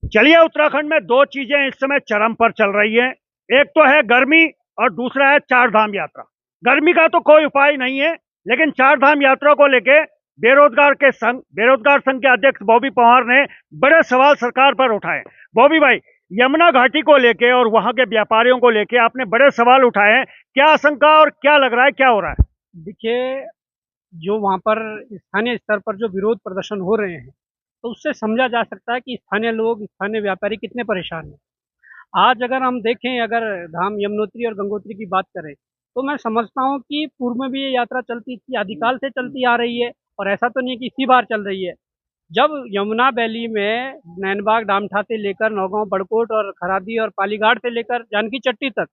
चलिए, उत्तराखंड में दो चीजें इस समय चरम पर चल रही हैं। एक तो है गर्मी और दूसरा है चार धाम यात्रा। गर्मी का तो कोई उपाय नहीं है, लेकिन चार धाम यात्रा को लेके बेरोजगार संघ के अध्यक्ष बॉबी पवार ने बड़े सवाल सरकार पर उठाए। बॉबी भाई, यमुना घाटी को लेके और वहां के व्यापारियों को लेके आपने बड़े सवाल उठाए हैं। क्या आशंका और क्या लग रहा है, क्या हो रहा है? देखिए, जो वहाँ पर स्थानीय स्तर पर जो विरोध प्रदर्शन हो रहे हैं, तो उससे समझा जा सकता है कि स्थानीय लोग, स्थानीय व्यापारी कितने परेशान हैं। आज अगर हम देखें, अगर धाम यमुनोत्री और गंगोत्री की बात करें, तो मैं समझता हूँ कि पूर्व में भी ये यात्रा चलती थी, आदिकाल से चलती आ रही है और ऐसा तो नहीं है कि इसी बार चल रही है। जब यमुना वैली में नैनबाग, डामठा से लेकर नौगांव, बड़कोट और खरादी और पालीघाट से लेकर जानकी चट्टी तक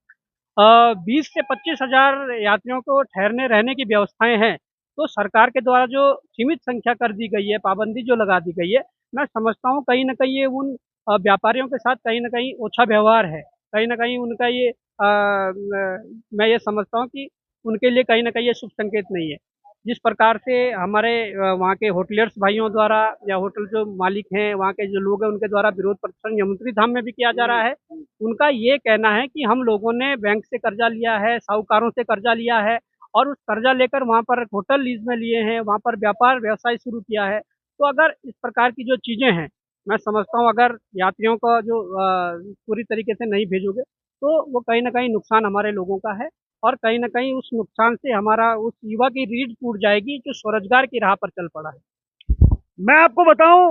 20 से 25,000 यात्रियों को ठहरने रहने की व्यवस्थाएं हैं। तो सरकार के द्वारा जो सीमित संख्या कर दी गई है, पाबंदी जो लगा दी गई है, मैं समझता हूँ कहीं न कहीं ये उन व्यापारियों के साथ कहीं न कहीं ओछा व्यवहार है। कहीं न कहीं उनका ये मैं ये समझता हूँ कि उनके लिए कहीं न कहीं ये शुभ संकेत नहीं है। जिस प्रकार से हमारे वहाँ के होटलियर्स भाइयों द्वारा या होटल जो मालिक हैं, वहाँ के जो लोग हैं, उनके द्वारा विरोध प्रदर्शन यमुनोत्री धाम में भी किया जा रहा है। उनका ये कहना है कि हम लोगों ने बैंक से कर्जा लिया है, साहूकारों से कर्जा लिया है और उस कर्जा लेकर वहाँ पर होटल लीज में लिए हैं, वहाँ पर व्यापार व्यवसाय शुरू किया है। तो अगर इस प्रकार की जो चीज़ें हैं, मैं समझता हूँ अगर यात्रियों का जो पूरी तरीके से नहीं भेजोगे, तो वो कहीं न कहीं नुकसान हमारे लोगों का है और कहीं न कहीं उस नुकसान से हमारा उस युवा की रीढ़ टूट जाएगी जो स्वरोजगार की राह पर चल पड़ा है। मैं आपको बताऊं,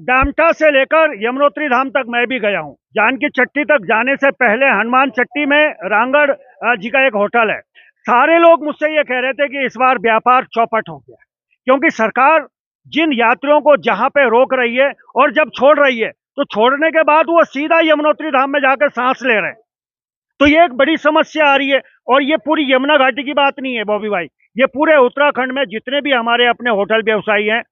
डामटा से लेकर यमुनोत्री धाम तक मैं भी गया हूं। जानकी चट्टी तक जाने से पहले हनुमान चट्टी में रांगड़ जी का एक होटल है। सारे लोग मुझसे ये कह रहे थे कि इस बार व्यापार चौपट हो गया, क्योंकि सरकार जिन यात्रियों को जहां पे रोक रही है और जब छोड़ रही है, तो छोड़ने के बाद वो सीधा यमुनोत्री धाम में जाकर सांस ले रहे हैं। तो ये एक बड़ी समस्या आ रही है। और ये पूरी यमुना घाटी की बात नहीं है बॉबी भाई, ये पूरे उत्तराखंड में जितने भी हमारे अपने होटल व्यवसायी हैं,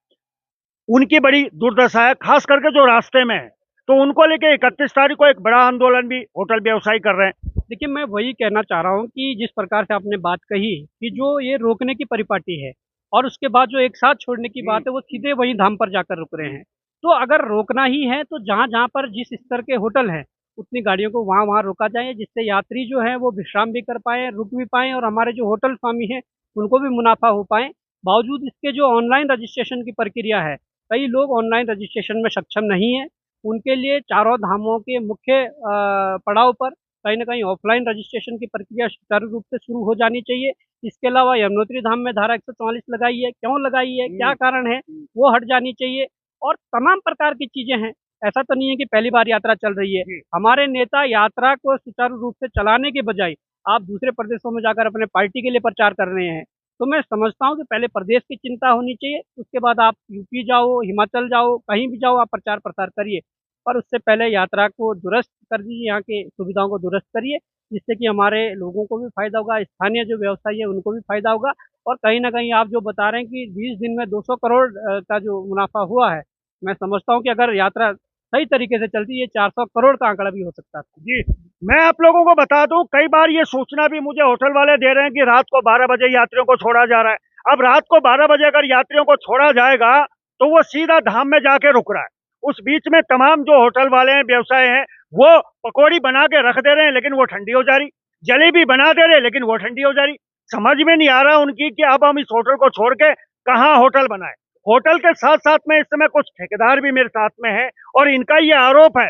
उनकी बड़ी दुर्दशा है, खास करके जो रास्ते में है। तो उनको लेके 31 तारीख को एक बड़ा आंदोलन भी होटल व्यवसायी कर रहे हैं। देखिए, मैं वही कहना चाह रहा हूँ कि जिस प्रकार से आपने बात कही कि जो ये रोकने की परिपाटी है और उसके बाद जो एक साथ छोड़ने की बात है, वो सीधे वहीं धाम पर जाकर रुक रहे हैं। तो अगर रोकना ही है तो जहाँ-जहाँ पर जिस स्तर के होटल हैं, उतनी गाड़ियों को वहाँ-वहाँ रोका जाए, जिससे यात्री जो हैं वो विश्राम भी कर पाएँ, रुक भी पाएँ और हमारे जो होटल स्वामी हैं, उनको भी मुनाफ़ा हो पाए। बावजूद इसके जो ऑनलाइन रजिस्ट्रेशन की प्रक्रिया है, कई लोग ऑनलाइन रजिस्ट्रेशन में सक्षम नहीं हैं। उनके लिए चारों धामों के मुख्य पड़ाव पर कहीं न कहीं ऑफ़लाइन रजिस्ट्रेशन की प्रक्रिया सुचारू रूप से शुरू हो जानी चाहिए। इसके अलावा यमुनोत्री धाम में धारा 144 लगाई है, क्यों लगाई है, क्या कारण है, वो हट जानी चाहिए और तमाम प्रकार की चीज़ें हैं। ऐसा तो नहीं है कि पहली बार यात्रा चल रही है। हमारे नेता यात्रा को सुचारू रूप से चलाने के बजाय आप दूसरे प्रदेशों में जाकर अपने पार्टी के लिए प्रचार कर रहे हैं। तो मैं समझता हूँ कि पहले प्रदेश की चिंता होनी चाहिए, उसके बाद आप यूपी जाओ, हिमाचल जाओ, कहीं भी जाओ आप प्रचार-प्रसार करिए। पर उससे पहले यात्रा को दुरुस्त कर दीजिए, यहाँ की सुविधाओं को दुरुस्त करिए, जिससे कि हमारे लोगों को भी फ़ायदा होगा, स्थानीय जो व्यवसायी है उनको भी फ़ायदा होगा और कहीं न कहीं आप जो बता रहे हैं कि 20 दिन में 200 करोड़ का जो मुनाफ़ा हुआ है, मैं समझता हूँ कि अगर यात्रा सही तरीके से चलती, ये 400 करोड़ का आंकड़ा भी हो सकता था। जी, मैं आप लोगों को बता दूं, कई बार ये सूचना भी मुझे होटल वाले दे रहे हैं कि रात को 12 बजे यात्रियों को छोड़ा जा रहा है। अब रात को 12 बजे अगर यात्रियों को छोड़ा जाएगा, तो वो सीधा धाम में जाके रुक रहा है। उस बीच में तमाम जो होटल वाले हैं, व्यवसाय हैं, वो पकौड़ी बना के रख दे रहे हैं, लेकिन वो ठंडी हो जा रही। जलेबी बना दे रहे, लेकिन वो ठंडी हो जा रही। समझ में नहीं आ रहा उनकी कि अब हम इस होटल को छोड़ के कहाँ होटल बनाए। होटल के साथ साथ में इस समय कुछ ठेकेदार भी मेरे साथ में है, और इनका ये आरोप है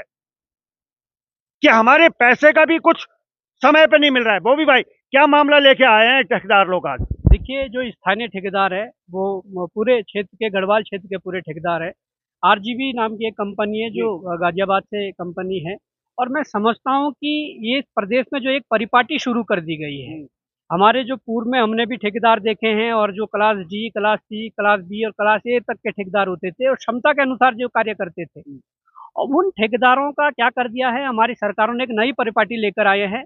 कि हमारे पैसे का भी कुछ समय पे नहीं मिल रहा है। बॉबी भाई, क्या मामला लेके आए हैं ठेकेदार लोग आज? देखिए, जो स्थानीय ठेकेदार है, वो पूरे क्षेत्र के गढ़वाल क्षेत्र के पूरे ठेकेदार है। आरजीबी नाम की एक कंपनी है जी। जो गाज़ियाबाद से कंपनी है और मैं समझता हूँ कि ये प्रदेश में जो एक परिपाटी शुरू कर दी गई है। हमारे जो पूर्व में हमने भी ठेकेदार देखे हैं और जो class D, class C, class B और क्लास ए तक के ठेकेदार होते थे और क्षमता के अनुसार जो कार्य करते थे। और उन ठेकेदारों का क्या कर दिया है, हमारी सरकारों ने एक नई परिपाटी लेकर आए हैं।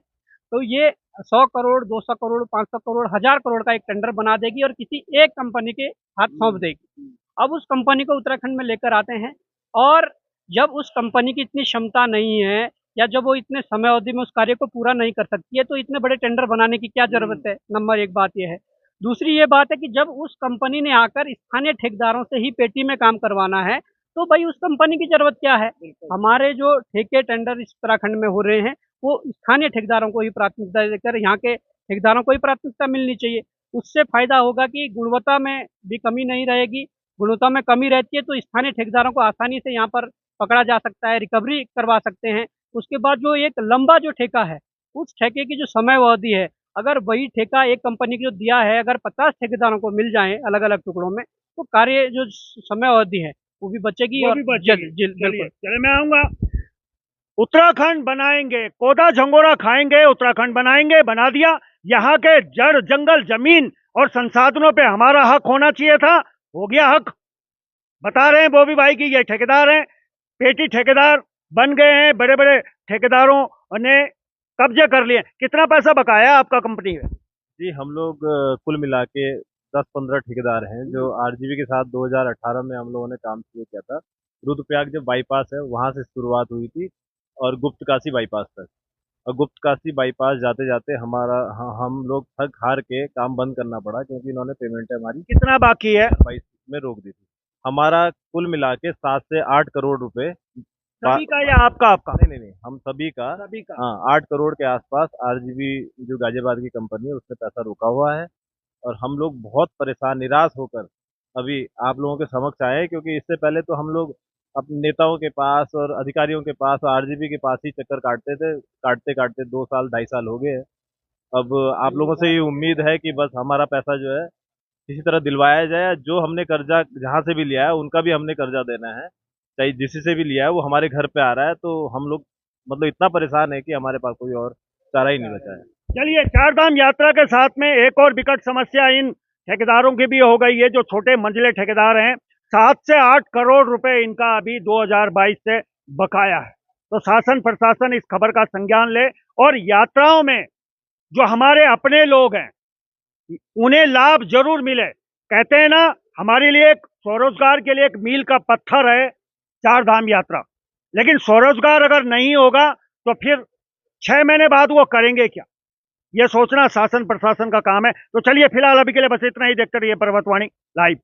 तो ये 100 करोड़, 200 करोड़, 500 करोड़, 1000 करोड़ का एक टेंडर बना देगी और किसी एक कंपनी के हाथ सौंप देगी। अब उस कंपनी को उत्तराखंड में लेकर आते हैं और जब उस कंपनी की इतनी क्षमता नहीं है या जब वो इतने समय अवधि में उस कार्य को पूरा नहीं कर सकती है, तो इतने बड़े टेंडर बनाने की क्या ज़रूरत है? नंबर 1 बात ये है। दूसरी ये बात है कि जब उस कंपनी ने आकर स्थानीय ठेकेदारों से ही पेटी में काम करवाना है, तो भाई उस कंपनी की जरूरत क्या है। हमारे जो ठेके टेंडर इस उत्तराखंड में हो रहे हैं वो स्थानीय ठेकेदारों को ही प्राथमिकता देकर यहाँ के ठेकेदारों को ही प्राथमिकता मिलनी चाहिए। उससे फायदा होगा कि गुणवत्ता में भी कमी नहीं रहेगी। गुणवत्ता में कमी रहती है तो स्थानीय ठेकेदारों को आसानी से यहाँ पर पकड़ा जा सकता है, रिकवरी करवा सकते हैं। उसके बाद जो एक लंबा जो ठेका है, उस ठेके की जो समय अवधि है, अगर वही ठेका एक कंपनी को जो दिया है, अगर 50 ठेकेदारों को मिल जाए अलग अलग टुकड़ों में, तो कार्य जो समय अवधि है वो भी बचेगी वो और भी बचेगी। चलिए बिल्कुल। चलिए मैं आऊंगा। उत्तराखंड बनाएंगे, कोदा झंगोरा खाएंगे, उत्तराखंड बनाएंगे, बना दिया। यहाँ के जड़ जंगल जमीन और संसाधनों पे हमारा हक होना चाहिए था, हो गया हक। बता रहे हैं बॉबी भाई की ये ठेकेदार हैं, पेटी ठेकेदार बन गए हैं, बड़े बड़े ठेकेदारों ने कब्जे कर लिए। कितना पैसा बकाया आपका कंपनी में? जी हम लोग कुल मिला के 10-15 ठेकेदार हैं जो आरजीबी के साथ 2018 में हम लोगों ने काम शुरू किया था। रुद्रप्रयाग जो बाईपास है वहाँ से शुरुआत हुई थी और गुप्तकाशी बाईपास तक। और गुप्तकाशी बाईपास जाते जाते हम लोग थक हार के काम बंद करना पड़ा क्योंकि इन्होंने पेमेंट हमारी कितना बाकी है? 22 में रोक दी थी। हमारा कुल मिला के 7 से 8 करोड़ रुपए सभी का या आपका? आपका नहीं, हम सभी का। सभी का। हाँ, 8 करोड़ के आसपास आरजीबी जो गाजियाबाद की कंपनी है उसमें पैसा रुका हुआ है। और हम लोग बहुत परेशान निराश होकर अभी आप लोगों के समक्ष आए हैं, क्योंकि इससे पहले तो हम लोग अपने नेताओं के पास और अधिकारियों के पास और आरजीबी के पास ही चक्कर काटते थे। काटते काटते 2 साल 2.5 साल हो गए हैं। अब आप लोगों से ये उम्मीद है कि बस हमारा पैसा जो है किसी तरह दिलवाया जाए। जो हमने कर्जा जहाँ से भी लिया है उनका भी हमने कर्जा देना है, चाहे जिसी से भी लिया है वो हमारे घर पे आ रहा है। तो हम लोग मतलब इतना परेशान है कि हमारे पास कोई और चारा ही नहीं बचा है। चलिए, चारधाम यात्रा के साथ में एक और विकट समस्या इन ठेकेदारों की भी हो गई है, जो छोटे मंझले ठेकेदार हैं। 7 से 8 करोड़ रुपए इनका अभी 2022 से बकाया है। तो शासन प्रशासन इस खबर का संज्ञान ले और यात्राओं में जो हमारे अपने लोग हैं उन्हें लाभ जरूर मिले। कहते हैं ना, हमारे लिए एक स्वरोजगार के लिए एक मील का पत्थर है चार धाम यात्रा। लेकिन स्वरोजगार अगर नहीं होगा तो फिर 6 महीने बाद वो करेंगे क्या, ये सोचना शासन प्रशासन का काम है। तो चलिए फिलहाल अभी के लिए बस इतना ही। देखते रहिए पर्वतवाणी लाइव।